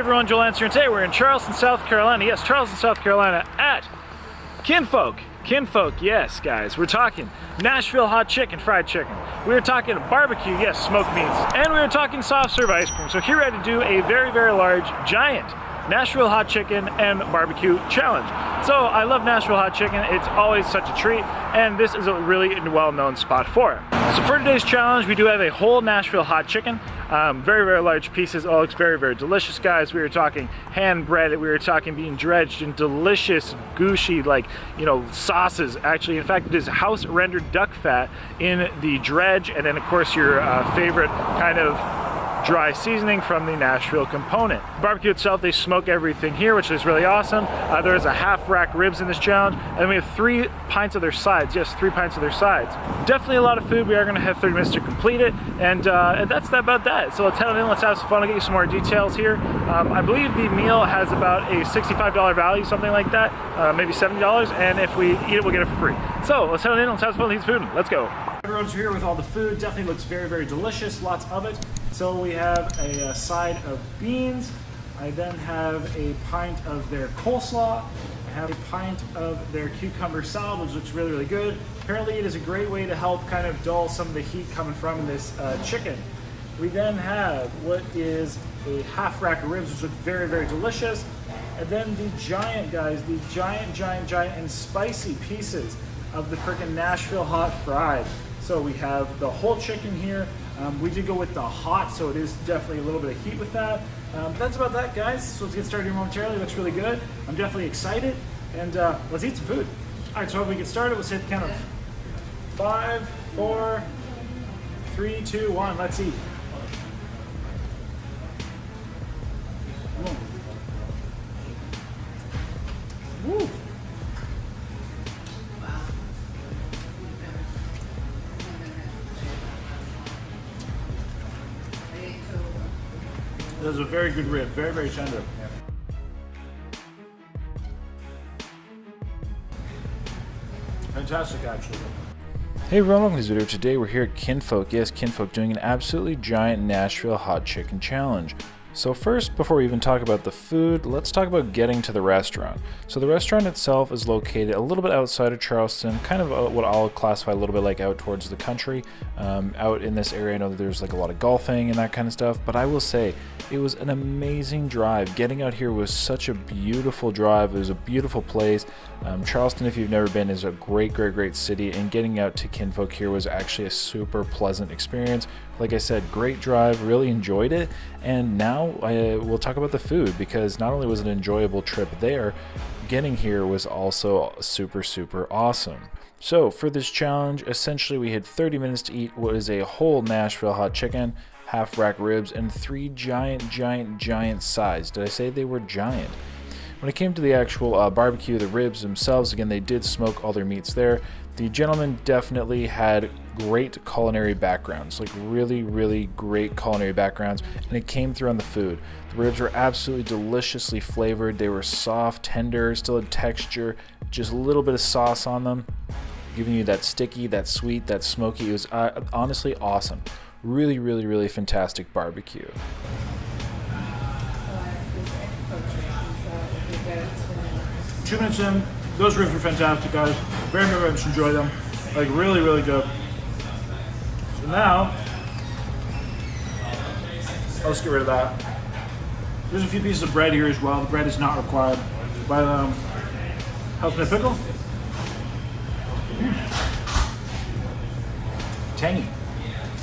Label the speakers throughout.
Speaker 1: everyone, Joel Answer, and today we're in Charleston, South Carolina. Yes, Charleston, South Carolina at Kinfolk. Kinfolk, yes, guys. We're talking Nashville hot chicken, fried chicken. We were talking barbecue, yes, smoked meats. And we were talking soft serve ice cream. So here we're at to do a very, very large, giant Nashville hot chicken and barbecue challenge. So I love Nashville hot chicken. It's always such a treat, and this is a really well-known spot for it. So for today's challenge, we do have a whole Nashville hot chicken. Very, very large pieces. Oh, it's very, very delicious, guys. We were talking hand breaded. We were talking being dredged in delicious, gushy, like, you know, sauces. Actually, in fact, it is house rendered duck fat in the dredge, and then of course your favorite kind of dry seasoning from the Nashville component. The barbecue itself, they smoke everything here, which is really awesome. There is a half rack ribs in this challenge, and then we have 3 pints of their sides. Yes, 3 pints of their sides. Definitely a lot of food. We are going to have 30 minutes to complete it, and that's about that. So let's head on in, let's have some fun. I'll get you some more details here. I believe the meal has about a $65 value, something like that, maybe $70, and if we eat it, we'll get it for free. So let's head on in, let's have some fun with these food. Let's go. Everyone's here with all the food. Definitely looks very, very delicious, lots of it. So we have a side of beans. I then have a pint of their coleslaw. I have a pint of their cucumber salad, which looks really, really good. Apparently it is a great way to help kind of dull some of the heat coming from this chicken. We then have what is a half rack of ribs, which look very, very delicious. And then the giant, guys, the giant and spicy pieces of the freaking Nashville hot fried. So we have the whole chicken here. We did go with the hot, so it is definitely a little bit of heat with that. That's about that, guys. So let's get started here momentarily. It looks really good. I'm definitely excited, and let's eat some food. All right, so if we get started, let's hit count of 5, 4, 3, 2, 1. Let's eat. Woo. That was a very good rib, very, very tender. Fantastic, actually.
Speaker 2: Hey everyone, welcome to this video. Today we're here at Kinfolk. Yes, Kinfolk doing an absolutely giant Nashville hot chicken challenge. So first, before we even talk about the food, let's talk about getting to the restaurant. So the restaurant itself is located a little bit outside of Charleston, kind of what I'll classify a little bit like out towards the country. Out in this area, I know that there's like a lot of golfing and that kind of stuff, but I will say it was an amazing drive. Getting out here was such a beautiful drive. It was a beautiful place. Charleston, if you've never been, is a great city, and getting out to Kinfolk here was actually a super pleasant experience. Like I said, great drive, really enjoyed it, and now we'll talk about the food, because not only was it an enjoyable trip there, getting here was also super awesome. So for this challenge, essentially we had 30 minutes to eat what is a whole Nashville hot chicken, half rack ribs, and 3 giant sides. Did I say they were giant? When it came to the actual barbecue, the ribs themselves, again, they did smoke all their meats there. The gentleman definitely had great culinary backgrounds, like really great culinary backgrounds, and it came through on the food. The ribs were absolutely deliciously flavored. They were soft, tender, still had texture, just a little bit of sauce on them, giving you that sticky, that sweet, that smoky. It was honestly awesome. Really fantastic barbecue.
Speaker 1: 2 minutes in, those ribs were fantastic, guys. Very much enjoy them. Like really good. So now, let's get rid of that. There's a few pieces of bread here as well. The bread is not required. But how's my pickle? Tangy.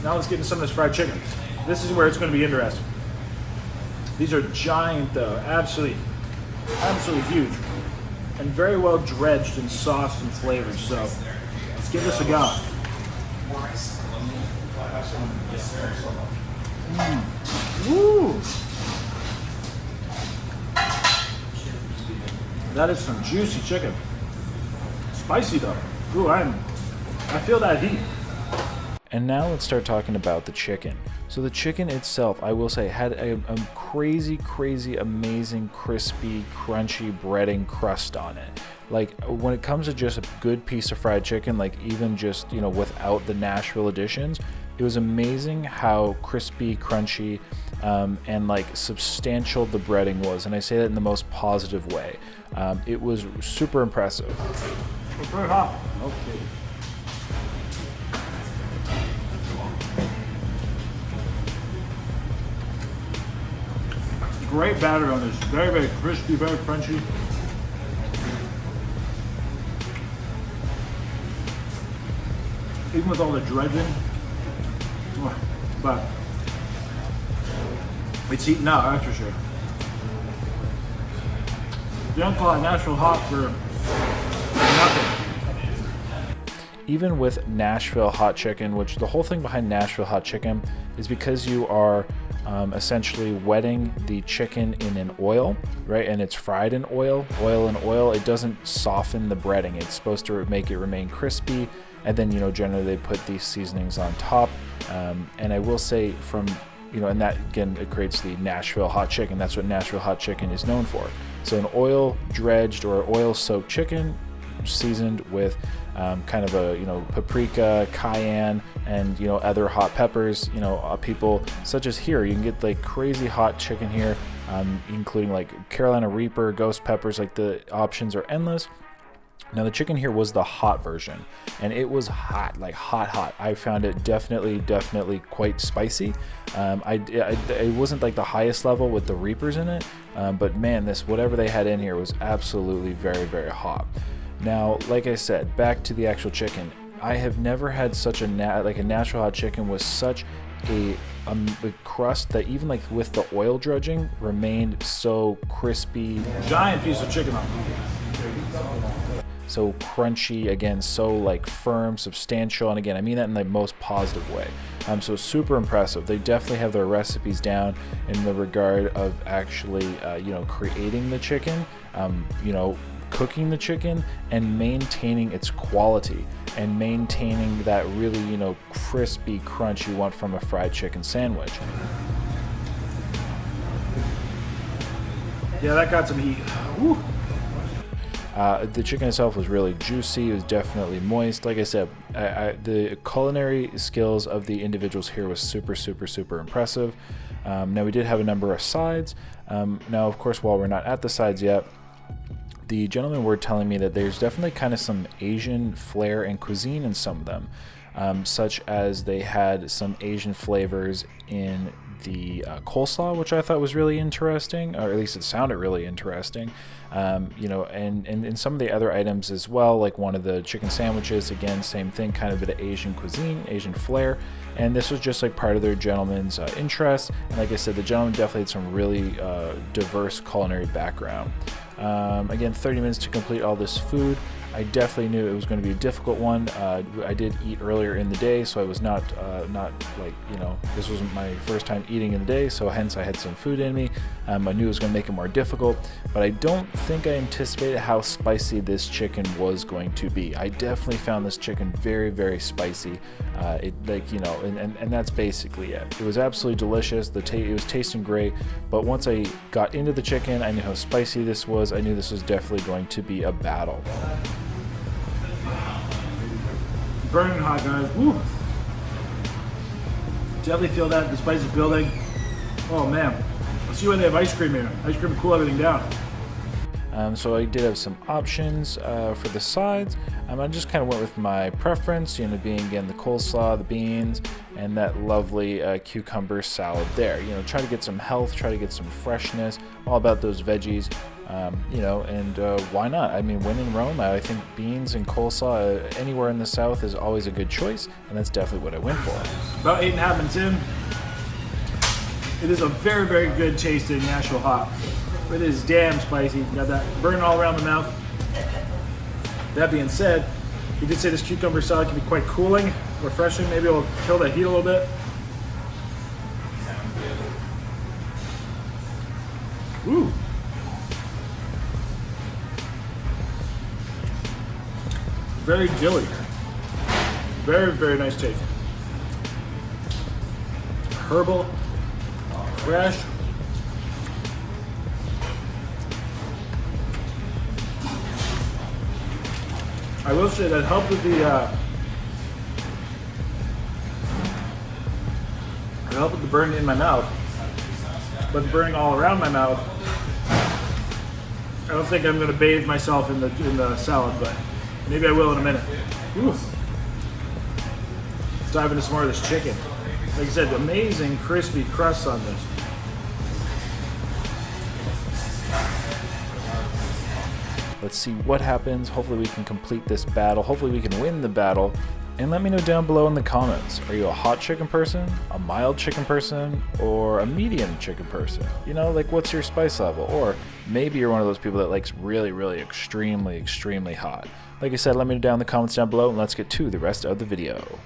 Speaker 1: Now let's get into some of this fried chicken. This is where it's going to be interesting. These are giant though, absolutely huge, and very well dredged in sauce and flavors. So let's give this a go. Woo! That is some juicy chicken. Spicy though. Ooh, I feel that heat.
Speaker 2: And now let's start talking about the chicken. So the chicken itself, I will say, had a crazy, amazing, crispy, crunchy breading crust on it. Like, when it comes to just a good piece of fried chicken, like even just, you know, without the Nashville additions, it was amazing how crispy, crunchy, and like substantial the breading was, and I say that in the most positive way. It was super impressive.
Speaker 1: It's very hot. Okay. Great batter on this. Very, very crispy, very crunchy. Even with all the dredging. But it's heating up, that's for sure. You don't call it Nashville hot for nothing.
Speaker 2: Even with Nashville hot chicken, which the whole thing behind Nashville hot chicken is because you are essentially wetting the chicken in an oil, right? And it's fried in oil and oil. It doesn't soften the breading. It's supposed to make it remain crispy. And then, generally they put these seasonings on top. And I will say and that again, it creates the Nashville hot chicken. That's what Nashville hot chicken is known for. So an oil dredged or oil soaked chicken seasoned with kind of a paprika, cayenne, and other hot peppers. People such as here, you can get like crazy hot chicken here, including like Carolina Reaper, ghost peppers. Like the options are endless. Now the chicken here was the hot version, and it was hot, like hot. I found it definitely quite spicy. It wasn't like the highest level with the Reapers in it, but man, whatever they had in here was absolutely very, very hot. Now, like I said, back to the actual chicken. I have never had such a Nashville hot chicken with such a crust that even like with the oil dredging remained so crispy.
Speaker 1: Giant piece of chicken on.
Speaker 2: So crunchy, again, so like firm, substantial, and again, I mean that in the most positive way. So super impressive. They definitely have their recipes down in the regard of actually, creating the chicken, cooking the chicken, and maintaining its quality, and maintaining that really, crispy crunch you want from a fried chicken sandwich.
Speaker 1: Yeah, that got some heat. Woo.
Speaker 2: The chicken itself was really juicy. It was definitely moist. Like I said, the culinary skills of the individuals here was super impressive. Now we did have a number of sides. Now, of course, while we're not at the sides yet, the gentlemen were telling me that there's definitely kind of some Asian flair and cuisine in some of them, such as they had some Asian flavors in the coleslaw, which I thought was really interesting, or at least it sounded really interesting. And in some of the other items as well, like one of the chicken sandwiches, again, same thing, kind of a bit of Asian cuisine, Asian flair. And this was just like part of their gentleman's interest. And like I said, the gentleman definitely had some really diverse culinary background. Again, 30 minutes to complete all this food. I definitely knew it was going to be a difficult one. I did eat earlier in the day, so I was not this wasn't my first time eating in the day, so hence I had some food in me. I knew it was going to make it more difficult, but I don't think I anticipated how spicy this chicken was going to be. I definitely found this chicken very, very spicy. And that's basically it. It was absolutely delicious. It was tasting great, but once I got into the chicken, I knew how spicy this was. I knew this was definitely going to be a battle.
Speaker 1: Burning hot, guys. Woo. Definitely feel that the spice is building. Oh man. Let's see why they have ice cream here. Ice cream to cool everything down.
Speaker 2: So I did have some options for the sides. I just kind of went with my preference, being again the coleslaw, the beans, and that lovely cucumber salad there. Try to get some health, try to get some freshness, all about those veggies. And why not? I mean, when in Rome, I think beans and coleslaw anywhere in the South is always a good choice, and that's definitely what I went for.
Speaker 1: About 8.5 minutes in, it is a very, very good tasting Nashville hot. It is damn spicy. You got that burn all around the mouth. That being said, he did say this cucumber salad can be quite cooling, refreshing. Maybe it'll kill the heat a little bit. Ooh. Very dilly. Very, very nice taste. Herbal, fresh. I will say that helped with the burn in my mouth. but burning all around my mouth. I don't think I'm gonna bathe myself in the salad, but maybe I will in a minute. Ooh. Let's dive into some more of this chicken. Like I said, amazing crispy crust on this.
Speaker 2: Let's see what happens. Hopefully we can complete this battle. Hopefully we can win the battle. And let me know down below in the comments. Are you a hot chicken person, a mild chicken person, or a medium chicken person? You know, like what's your spice level? Or maybe you're one of those people that likes really, really extremely, extremely hot. Like I said, let me know down in the comments down below and let's get to the rest of the video.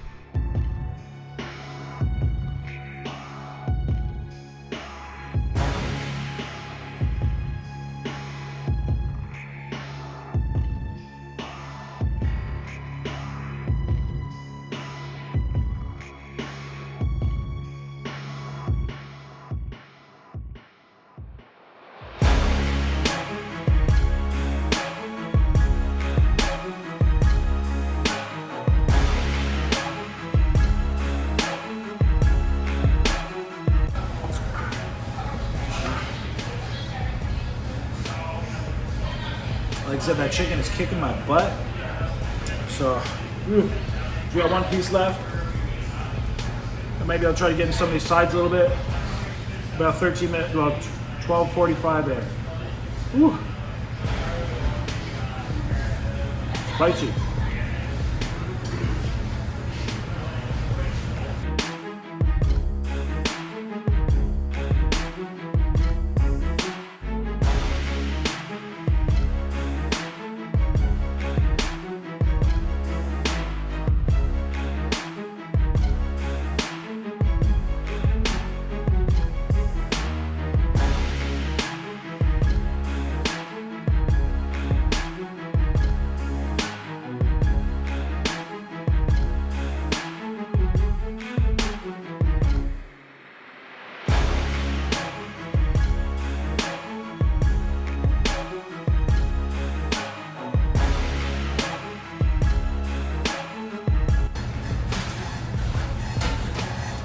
Speaker 1: Like I said, that chicken is kicking my butt. So, we got one piece left. And maybe I'll try to get in some of these sides a little bit. About 13 minutes, well, 12:45 there. Whew. Spicy.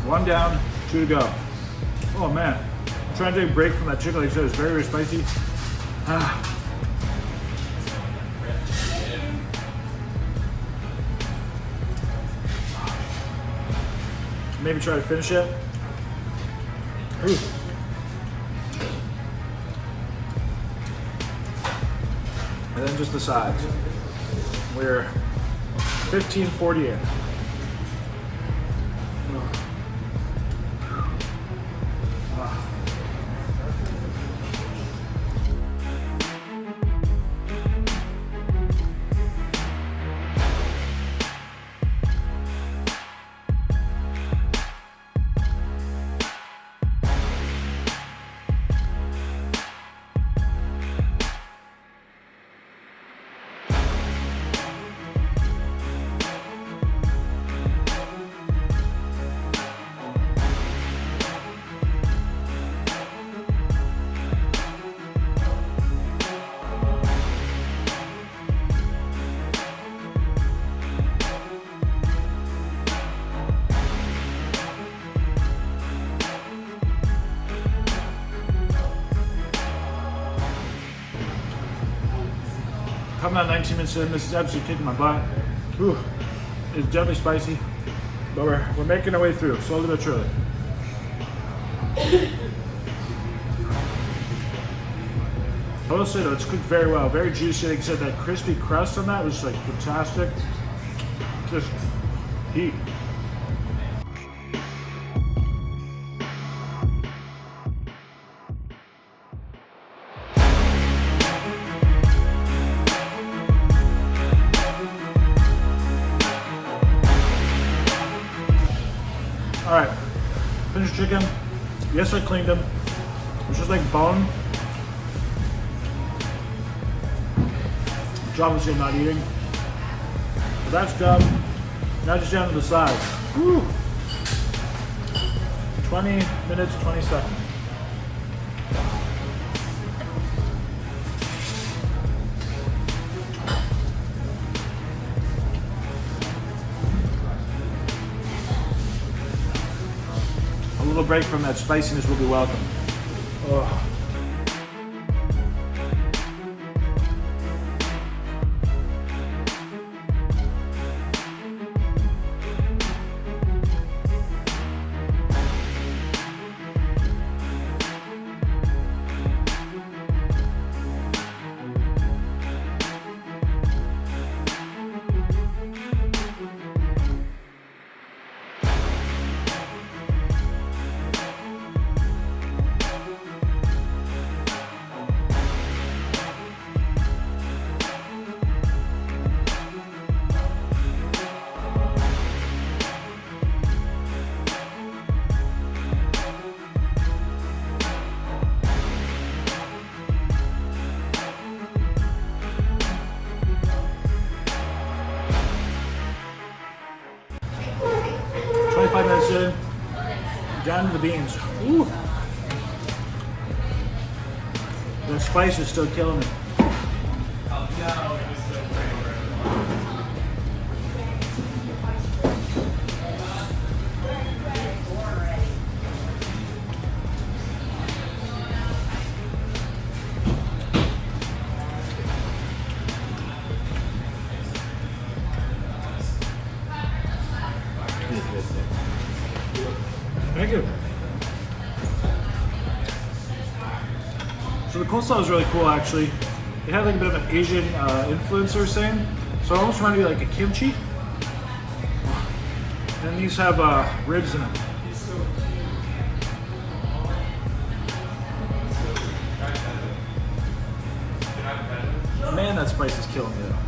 Speaker 1: One down, 2 to go. Oh man, I'm trying to take a break from that chicken. Like I said, it's very, very spicy. Maybe try to finish it. Ooh. And then just the sides. We're 15:40 in. Coming out 19 minutes in, this is absolutely kicking my butt. Whew. It's definitely spicy, but we're making our way through, slowly but surely. I will say though, it's cooked very well, very juicy. Like I said, that crispy crust on that was like fantastic. Just heat. All right, finished chicken. Yes, I cleaned them. It's just like bone. Which obviously I'm not eating. But that's done. Now just down to the sides. Woo. 20 minutes, 20 seconds. A little break from that spiciness will be welcome. Oh. Minutes in, down to the beans. Ooh. The spice is still killing me. Thank you. So the coleslaw is really cool, actually. It had like a bit of an Asian influence, or saying. So it almost reminded me like a kimchi. And these have ribs in them. Man, that spice is killing me though.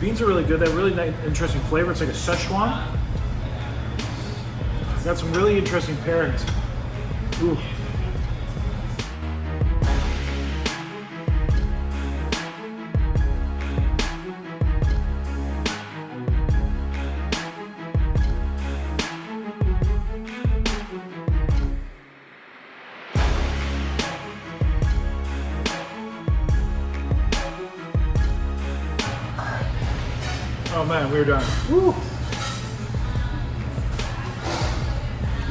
Speaker 1: Beans are really good. They have really nice, interesting flavor. It's like a Szechuan. It's got some really interesting pairings. Ooh. Oh man, we're done. Woo.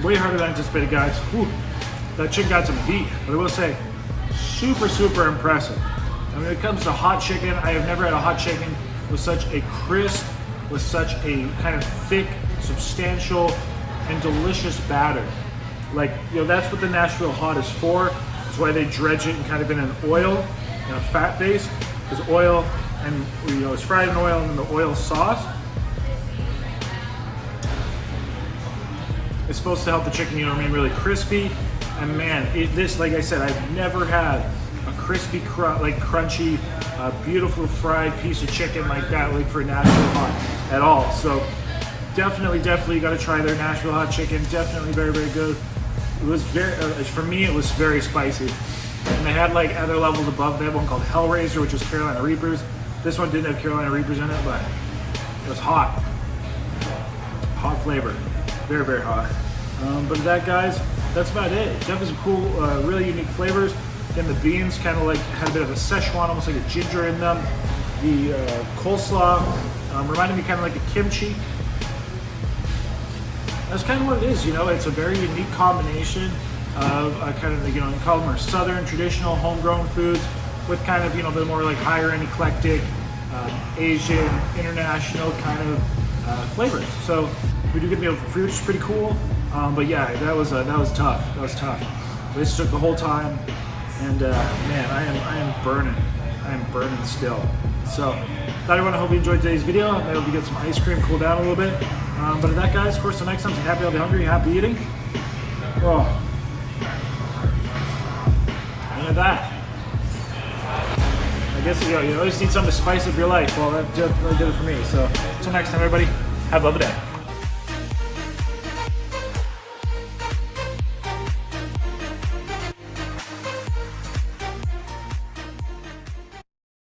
Speaker 1: Way harder than anticipated, guys. Woo. That chicken got some heat, but I will say, super impressive. And when it comes to hot chicken, I have never had a hot chicken with such a crisp, with such a kind of thick, substantial, and delicious batter. Like, you know, that's what the Nashville hot is for. That's why they dredge it and kind of in an oil, in a fat base, because oil, and you know, it's fried in oil and the oil sauce. It's supposed to help the chicken, you know what I mean, really crispy. And man, this, like I said, I've never had a crispy, crunchy, beautiful fried piece of chicken like that, like for Nashville hot at all. So definitely you got to try their Nashville hot chicken. Definitely very good. It was very, for me, it was very spicy. And they had like other levels above. They had one called Hellraiser, which was Carolina Reapers. This one didn't have Carolina Reapers in it, but it was hot. Hot flavor. Very hot. But that, guys, that's about it. Definitely some cool, really unique flavors. Again, the beans kind of like had a bit of a Szechuan, almost like a ginger in them. The coleslaw reminded me kind of like a kimchi. That's kind of what it is, you know. It's a very unique combination of kind of, you know, you call them our southern traditional homegrown foods with kind of, you know, the more like higher end eclectic Asian international kind of flavors. So we do get to be able to free, which is pretty cool. But yeah, that was tough. That was tough. This took the whole time, and man, I am burning. I am burning still. So thought everyone, I hope you enjoyed today's video. I hope you get some ice cream, cool down a little bit. But at that, guys, of course, the next time, so happy, I'll be hungry, happy eating. Oh. And at that, I guess, you know, you always need something to spice up your life. Well, that definitely did it for me. So until next time, everybody, have a lovely day.